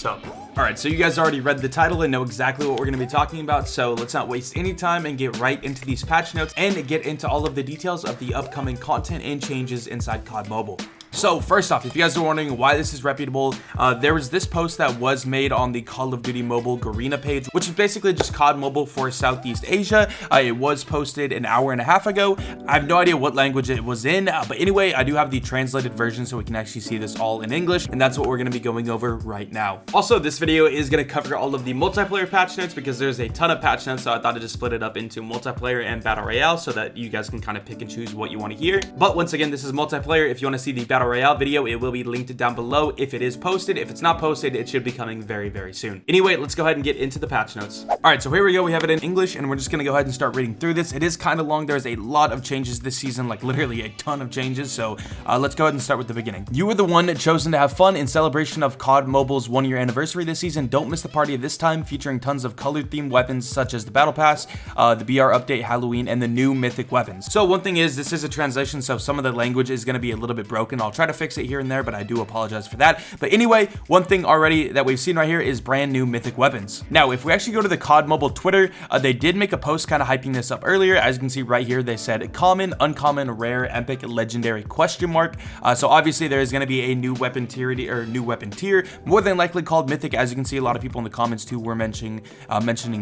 What's up? Alright, so you guys already read the title and know exactly what we're going to be talking about, so let's not waste any time and get right into these patch notes and get into all of the details of the upcoming content and changes inside COD Mobile. So first off, if you guys are wondering why this is reputable, there was this post that was made on the Call of Duty Mobile Garena page, which is basically just COD Mobile for Southeast Asia. It was posted an hour and a half ago. I have no idea what language it was in, but anyway, I do have the translated version so we can actually see this all in English, and that's what we're going to be going over right now. Also, this video is going to cover all of the multiplayer patch notes because there's a ton of patch notes, so I thought I'd just split it up into multiplayer and battle royale so that you guys can kind of pick and choose what you want to hear. But once again, this is multiplayer. If you want to see the battle royale video, it will be linked down below if it is posted. If it's not posted, it should be coming very soon. Anyway, let's go ahead and get into the patch notes. All right, so here we go. We have it in English, and we're just gonna go ahead and start reading through this. It is kind of long. There's a lot of changes this season, like literally a ton of changes. So let's go ahead and start with the beginning. You were the one chosen to have fun in celebration of COD Mobile's 1-year anniversary this season. Don't miss the party this time, featuring tons of colored themed weapons such as the Battle Pass, the BR update, Halloween, and the new mythic weapons. So one thing is, this is a translation, so some of the language is gonna be a little bit broken. I'll try to fix it here and there, but I do apologize for that. But anyway, one thing already that we've seen right here is brand new mythic weapons. Now, if we actually go to the COD Mobile Twitter, they did make a post kind of hyping this up earlier. As you can see right here, they said common, uncommon, rare, epic, legendary, question mark. So obviously there is going to be a new weapon tier, more than likely called mythic. As you can see, a lot of people in the comments too were mentioning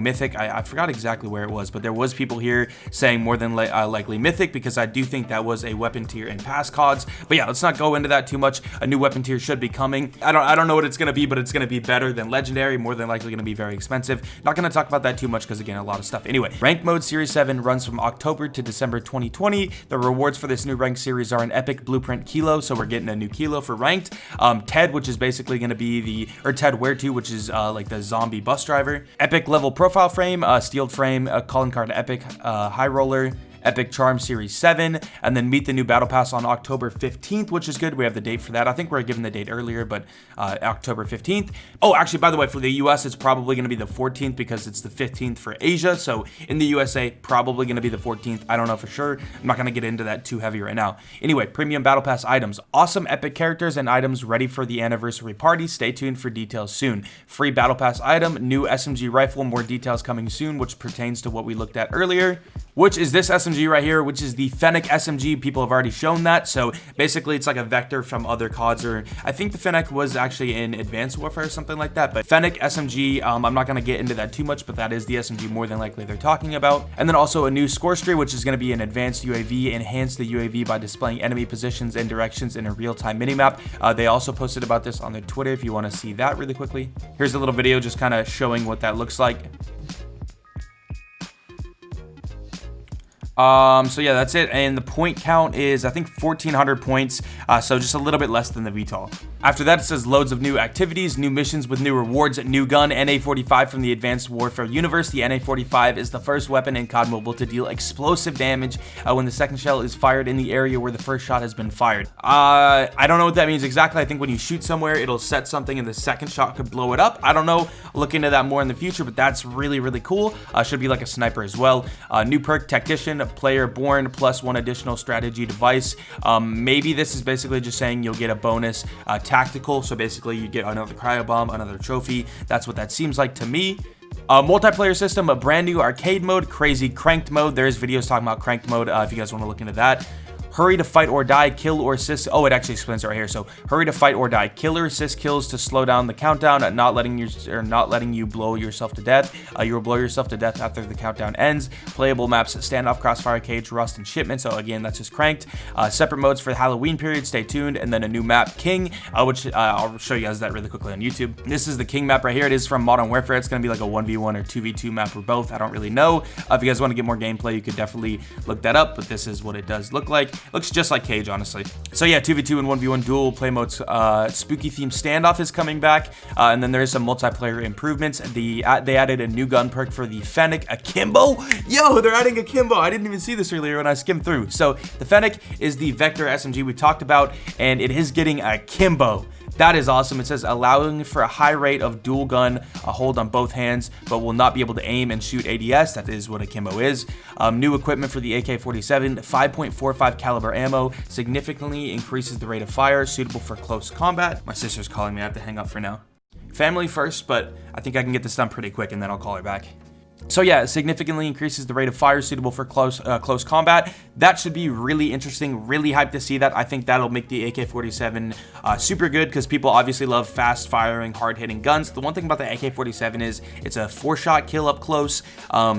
mythic. I forgot exactly where it was, but there was people here saying more than likely mythic, because I do think that was a weapon tier in past CODs. But yeah, let's not go into that too much. A new weapon tier should be coming. I don't know what it's going to be, but it's going to be better than legendary, more than likely going to be very expensive. Not going to talk about that too much because, again, a lot of stuff. Anyway, ranked mode series 7 runs from October to December 2020. The rewards for this new ranked series are an epic blueprint kilo, so we're getting a new kilo for ranked. Ted, which is basically going to be Ted Where To, which is like the zombie bus driver. Epic level profile frame, steel frame, calling card epic, high roller, Epic Charm Series 7, and then meet the new Battle Pass on October 15th, which is good. We have the date for that. I think we're given the date earlier, but October 15th. Oh, actually, by the way, for the US, it's probably going to be the 14th because it's the 15th for Asia. So in the USA, probably going to be the 14th. I don't know for sure. I'm not going to get into that too heavy right now. Anyway, premium Battle Pass items. Awesome epic characters and items ready for the anniversary party. Stay tuned for details soon. Free Battle Pass item, new SMG rifle, more details coming soon, which pertains to what we looked at earlier, which is this SMG right here, which is the Fennec SMG. People have already shown that. So basically it's like a vector from other CODs, or I think the Fennec was actually in Advanced Warfare or something like that. But Fennec SMG, I'm not going to get into that too much, but that is the SMG more than likely they're talking about. And then also a new score tree, which is going to be an advanced UAV, enhance the UAV by displaying enemy positions and directions in a real-time minimap. They also posted about this on their Twitter if you want to see that really quickly. Here's a little video just kind of showing what that looks like. So yeah, that's it. And the point count is, I think, 1,400 points. So just a little bit less than the VTOL. After that, it says loads of new activities, new missions with new rewards, new gun, NA-45 from the Advanced Warfare universe. The NA-45 is the first weapon in COD Mobile to deal explosive damage when the second shell is fired in the area where the first shot has been fired. I don't know what that means exactly. I think when you shoot somewhere, it'll set something and the second shot could blow it up. I don't know. I'll look into that more in the future, but that's really cool. Should be like a sniper as well. New perk, Tactician, player born, plus 1 additional strategy device. Maybe this is basically just saying you'll get a bonus tactical, so basically you get another cryo bomb, another trophy. That's what that seems like to me. Multiplayer system, a brand new arcade mode, crazy cranked mode. There's videos talking about cranked mode if you guys want to look into that. Hurry to fight or die, kill or assist. Oh, it actually explains it right here. So hurry to fight or die, kill or assist kills to slow down the countdown, not letting you blow yourself to death. You will blow yourself to death after the countdown ends. Playable maps, standoff, crossfire, cage, rust, and shipment. So again, that's just cranked. Separate modes for the Halloween period. Stay tuned. And then a new map, King, which I'll show you guys that really quickly on YouTube. This is the King map right here. It is from Modern Warfare. It's going to be like a 1v1 or 2v2 map or both. I don't really know. If you guys want to get more gameplay, you could definitely look that up. But this is what it does look like. Looks just like Cage, honestly. So yeah, 2v2 and 1v1 dual play modes. Spooky themed standoff is coming back, and then there's some multiplayer improvements. They added a new gun perk for the Fennec Akimbo. Yo, they're adding Akimbo. I didn't even see this earlier when I skimmed through. So the Fennec is the vector SMG we talked about, and it is getting Akimbo. That is awesome. It says allowing for a high rate of dual gun hold on both hands, but will not be able to aim and shoot ADS. That is what Akimbo is. New equipment for the AK-47, 5.45 caliber ammo, significantly increases the rate of fire, suitable for close combat. My sister's calling me. I have to hang up for now. family first, but I think I can get this done pretty quick and then I'll call her back. So yeah, it significantly increases the rate of fire suitable for close combat. That should be really interesting, really hyped to see that. I think that'll make the AK-47 super good because people obviously love fast firing, hard hitting guns. The one thing about the AK-47 is it's a 4-shot kill up close.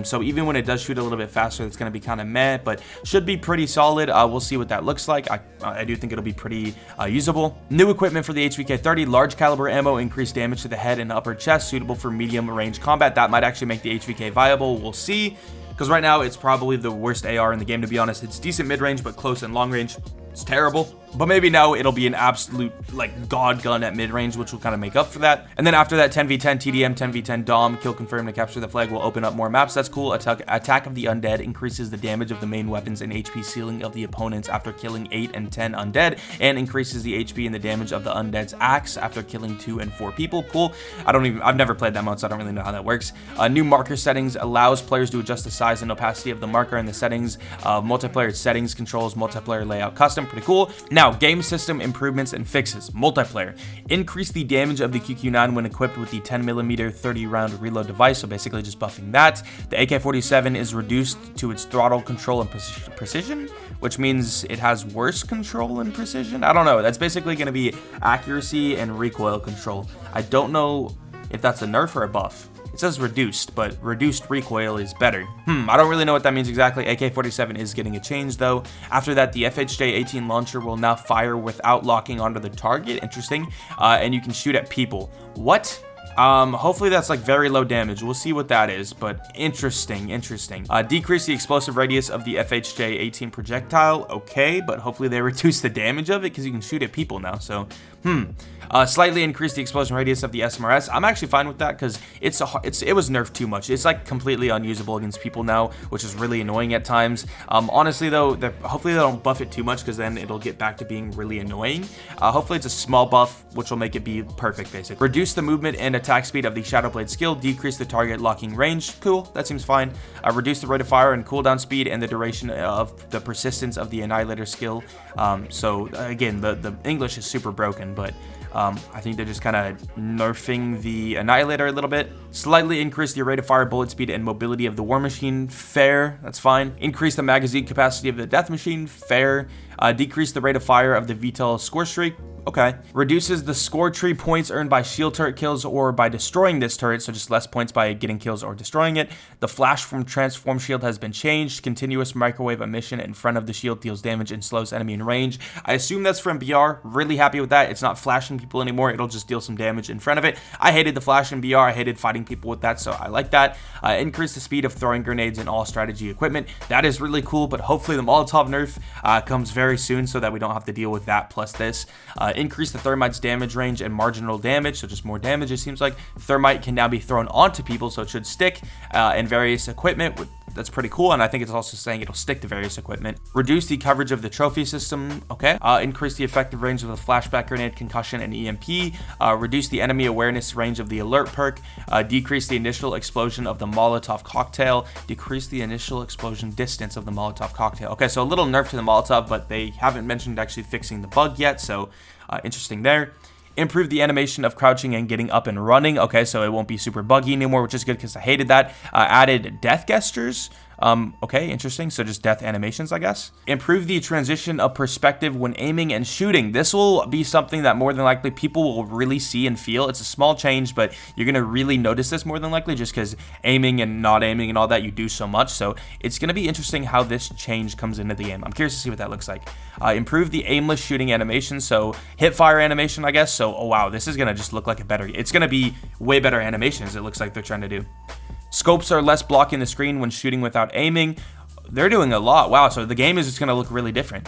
So even when it does shoot a little bit faster, it's going to be kind of meh, but should be pretty solid. We'll see what that looks like. I do think it'll be pretty usable. New equipment for the HVK-30, large caliber ammo, increased damage to the head and upper chest, suitable for medium range combat. That might actually make the HVK viable. We'll see, because right now it's probably the worst AR in the game, to be honest. It's decent mid-range, but close and long range, it's terrible. But maybe now it'll be an absolute like god gun at mid-range, which will kind of make up for that. And then after that, 10v10 TDM, 10v10 Dom, kill confirmed to capture the flag will open up more maps. That's cool. Attack of the undead increases the damage of the main weapons and HP ceiling of the opponents after killing 8 and 10 undead, and increases the HP and the damage of the undead's axe after killing 2 and 4 people. Cool. I've never played that mode, so I don't really know how that works. New marker settings allows players to adjust the size and opacity of the marker and the settings. Multiplayer settings controls multiplayer layout custom. Pretty cool. Now, game system improvements and fixes. Multiplayer. Increase the damage of the QQ9 when equipped with the 10mm 30-round reload device, so basically just buffing that. The AK-47 is reduced to its throttle control and precision, which means it has worse control and precision. I don't know. That's basically going to be accuracy and recoil control. I don't know if that's a nerf or a buff. It says reduced, but reduced recoil is better. I don't really know what that means exactly. AK-47 is getting a change though. After that, the FHJ-18 launcher will now fire without locking onto the target. Interesting. And you can shoot at people. What? Hopefully that's like very low damage. We'll see what that is, but interesting. Decrease the explosive radius of the FHJ-18 projectile. Okay, but hopefully they reduce the damage of it because you can shoot at people now. So, slightly increase the explosion radius of the SMRS. I'm actually fine with that because it was nerfed too much. It's like completely unusable against people now, which is really annoying at times. Honestly though, hopefully they don't buff it too much because then it'll get back to being really annoying. Hopefully it's a small buff, which will make it be perfect basically. Reduce the movement and attack speed of the Shadowblade skill. Decrease the target locking range. Cool, that seems fine. Reduce the rate of fire and cooldown speed and the duration of the persistence of the Annihilator skill. So again, the English is super broken, but I think they're just kind of nerfing the Annihilator a little bit. Slightly increase the rate of fire, bullet speed, and mobility of the War Machine. Fair, that's fine. Increase the magazine capacity of the Death Machine. Fair. Decrease the rate of fire of the VTOL Score Streak. Okay. Reduces the score tree points earned by shield turret kills or by destroying this turret, so just less points by getting kills or destroying it. The flash from transform shield has been changed. Continuous microwave emission in front of the shield deals damage and slows enemy in range. I assume that's from BR. Really happy with that. It's not flashing people anymore. It'll just deal some damage in front of it. I hated the flash in BR. I hated fighting people with that, so I like that. Increase the speed of throwing grenades in all strategy equipment. That is really cool, but hopefully the Molotov nerf comes very soon so that we don't have to deal with that plus this. Increase the thermite's damage range and marginal damage, so just more damage it seems like. Thermite can now be thrown onto people, so it should stick, and various equipment. That's pretty cool, and I think it's also saying it'll stick to various equipment. Reduce the coverage of the trophy system. Okay. Increase the effective range of the flashback grenade, concussion, and EMP. Reduce the enemy awareness range of the alert perk. Decrease the initial explosion of the Molotov cocktail. Decrease the initial explosion distance of the Molotov cocktail. Okay, so a little nerf to the Molotov, but they haven't mentioned actually fixing the bug yet, so interesting there. Improve the animation of crouching and getting up and running. Okay, so it won't be super buggy anymore, which is good because I hated that. Added death gestures. Okay, interesting. So just death animations, I guess. Improve the transition of perspective when aiming and shooting. This will be something that more than likely people will really see and feel. It's a small change, but you're going to really notice this more than likely just because aiming and not aiming and all that, you do so much. So it's going to be interesting how this change comes into the game. I'm curious to see what that looks like. Improve the aimless shooting animation. So hip fire animation, I guess. So, oh wow, this is going to just look like it's going to be way better animations, it looks like they're trying to do. Scopes are less blocking the screen when shooting without aiming. They're doing a lot. Wow, so the game is just going to look really different.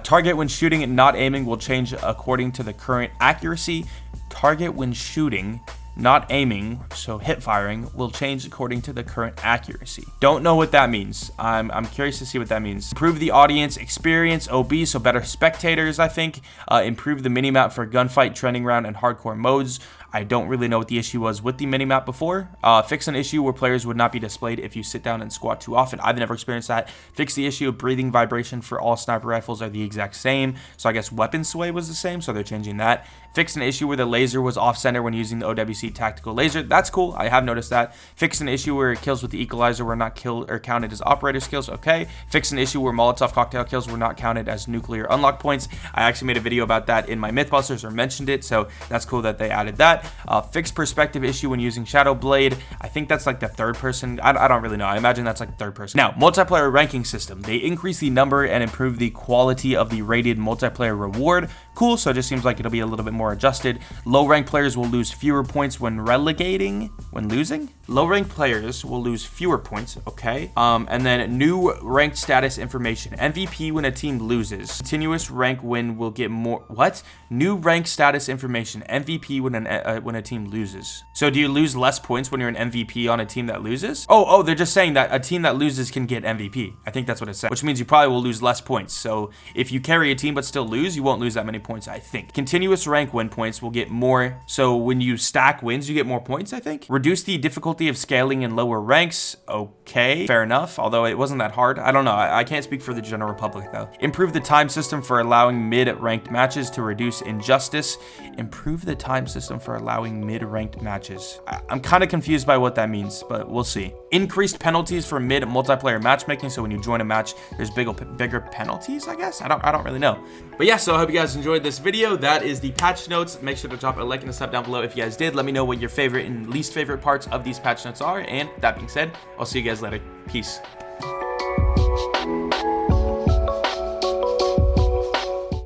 Target when shooting and not aiming will change according to the current accuracy. Target when shooting, not aiming, so hip firing, will change according to the current accuracy. Don't know what that means. I'm curious to see what that means. Improve the audience experience, OB, so better spectators, I think. Improve the minimap for gunfight, trending round, and hardcore modes. I don't really know what the issue was with the minimap before. Fix an issue where players would not be displayed if you sit down and squat too often. I've never experienced that. Fix the issue of breathing vibration for all sniper rifles are the exact same. So I guess weapon sway was the same, so they're changing that. Fix an issue where the laser was off center when using the OWC tactical laser. That's cool. I have noticed that. Fix an issue where kills with the equalizer were not killed or counted as operator skills. Okay. Fix an issue where Molotov cocktail kills were not counted as nuclear unlock points. I actually made a video about that in my Mythbusters or mentioned it, so that's cool that they added that. Fix perspective issue when using Shadow Blade. I think that's like the third person. I don't really know. I imagine that's like third person. Now, multiplayer ranking system. They increase the number and improve the quality of the rated multiplayer reward. Cool. So it just seems like it'll be a little bit more adjusted. Low rank players will lose fewer points when losing. Low rank players will lose fewer points. Okay. And then new ranked status information. MVP when a team loses. Continuous rank win will get more. What? New rank status information. MVP when a team loses. So do you lose less points when you're an MVP on a team that loses? Oh, they're just saying that a team that loses can get MVP. I think that's what it said, which means you probably will lose less points. So if you carry a team but still lose, you won't lose that many points, I think. Continuous rank win points will get more. So when you stack wins, you get more points, I think. Reduce the difficulty of scaling in lower ranks. Okay, fair enough. Although it wasn't that hard. I don't know. I can't speak for the general public though. Improve the time system for allowing mid-ranked matches to reduce injustice. Improve the time system for allowing mid-ranked matches. I'm kind of confused by what that means, but we'll see. Increased penalties for mid multiplayer matchmaking. So when you join a match, there's bigger penalties, I guess. I don't really know. But yeah, so I hope you guys enjoyed this video. That is the patch notes. Make sure to drop a like and a sub down below if you guys did. Let me know what your favorite and least favorite parts of these patch notes are. And that being said, I'll see you guys later. Peace.